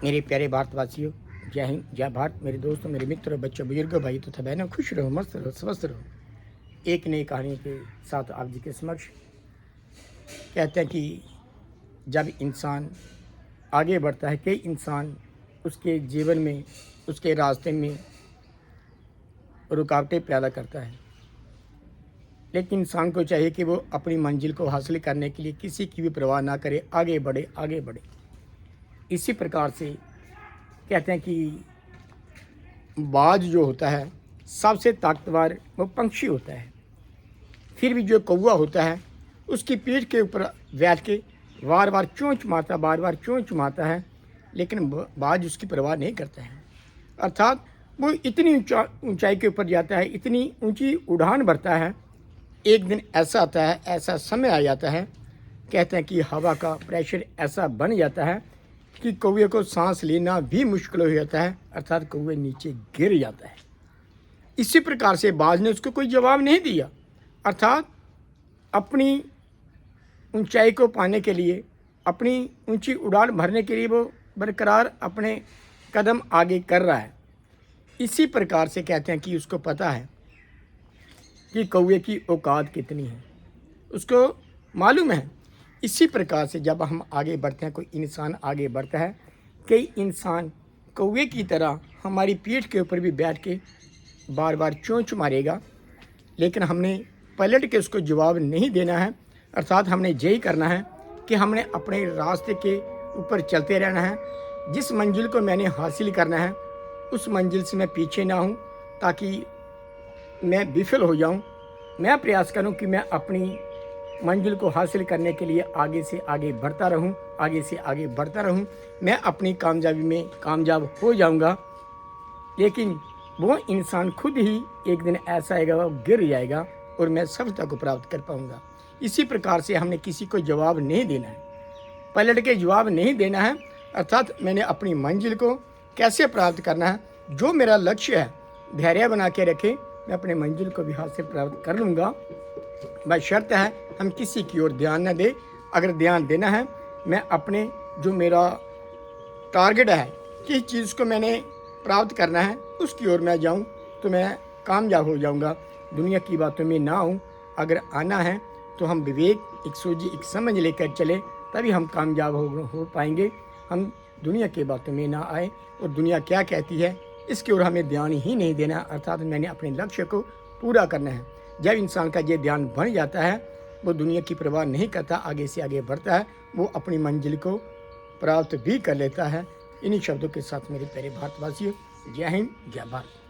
मेरे प्यारे भारतवासियों, जय हिंद, जय भारत। मेरे दोस्तों, मेरे मित्रों, बच्चों, बुजुर्गों, भाई तथा बहनों, खुश रहो, मस्त रहो, स्वस्थ रहो। एक नई कहानी के साथ आप जी के समक्ष कहते हैं कि जब इंसान आगे बढ़ता है, कई इंसान उसके जीवन में, उसके रास्ते में रुकावटें पैदा करता है, लेकिन इंसान को चाहिए कि वो अपनी मंजिल को हासिल करने के लिए किसी की भी परवाह ना करे, आगे बढ़े, आगे बढ़े। इसी प्रकार से कहते हैं कि बाज जो होता है सबसे ताकतवर वो पंछी होता है, फिर भी जो कौवा होता है उसकी पीठ के ऊपर बैठ के बार बार चोंच मारता, बार बार चोंच मारता है, लेकिन बाज उसकी परवाह नहीं करता है। अर्थात वो इतनी ऊंचाई के ऊपर जाता है, इतनी ऊंची उड़ान भरता है। एक दिन ऐसा आता है, ऐसा समय आ जाता है, कहते हैं कि हवा का प्रेशर ऐसा बन जाता है कि कौवे को सांस लेना भी मुश्किल हो जाता है, अर्थात कौवे नीचे गिर जाता है। इसी प्रकार से बाज ने उसको कोई जवाब नहीं दिया, अर्थात अपनी ऊंचाई को पाने के लिए, अपनी ऊंची उड़ान भरने के लिए वो बरकरार अपने कदम आगे कर रहा है। इसी प्रकार से कहते हैं कि उसको पता है कि कौवे की औकात कितनी है, उसको मालूम है। इसी प्रकार से जब हम आगे बढ़ते हैं, कोई इंसान आगे बढ़ता है, कई इंसान कौवे की तरह हमारी पीठ के ऊपर भी बैठ के बार बार चोंच मारेगा, लेकिन हमने पलट के उसको जवाब नहीं देना है। अर्थात हमने यही करना है कि हमने अपने रास्ते के ऊपर चलते रहना है। जिस मंजिल को मैंने हासिल करना है उस मंजिल से मैं पीछे ना हूँ, ताकि मैं विफल हो जाऊँ। मैं प्रयास करूँ कि मैं अपनी मंजिल को हासिल करने के लिए आगे से आगे बढ़ता रहूं, आगे से आगे बढ़ता रहूं। मैं अपनी कामयाबी में कामयाब हो जाऊंगा, लेकिन वो इंसान खुद ही एक दिन ऐसा आएगा, वो गिर जाएगा और मैं सफलता को प्राप्त कर पाऊंगा। इसी प्रकार से हमने किसी को जवाब नहीं देना है, पलट के जवाब नहीं देना है। अर्थात मैंने अपनी मंजिल को कैसे प्राप्त करना है, जो मेरा लक्ष्य है धैर्य बना के रखे, मैं अपने मंजिल को भी हासिल प्राप्त कर लूँगा। बस शर्त है हम किसी की ओर ध्यान न दें। अगर ध्यान देना है, मैं अपने जो मेरा टारगेट है, किस चीज़ को मैंने प्राप्त करना है उसकी ओर मैं जाऊं, तो मैं कामयाब हो जाऊंगा। दुनिया की बातों में ना आऊं। अगर आना है तो हम विवेक, एक सोची, एक समझ लेकर चले, तभी हम कामयाब हो पाएंगे। हम दुनिया की बातों में ना आए और दुनिया क्या कहती है इसकी ओर हमें ध्यान ही नहीं देना। अर्थात मैंने अपने लक्ष्य को पूरा करना है। जब इंसान का ये ध्यान बन जाता है, वो दुनिया की परवाह नहीं करता, आगे से आगे बढ़ता है, वो अपनी मंजिल को प्राप्त भी कर लेता है। इन्हीं शब्दों के साथ मेरे प्यारे भारतवासियों, जय हिंद, जय भारत।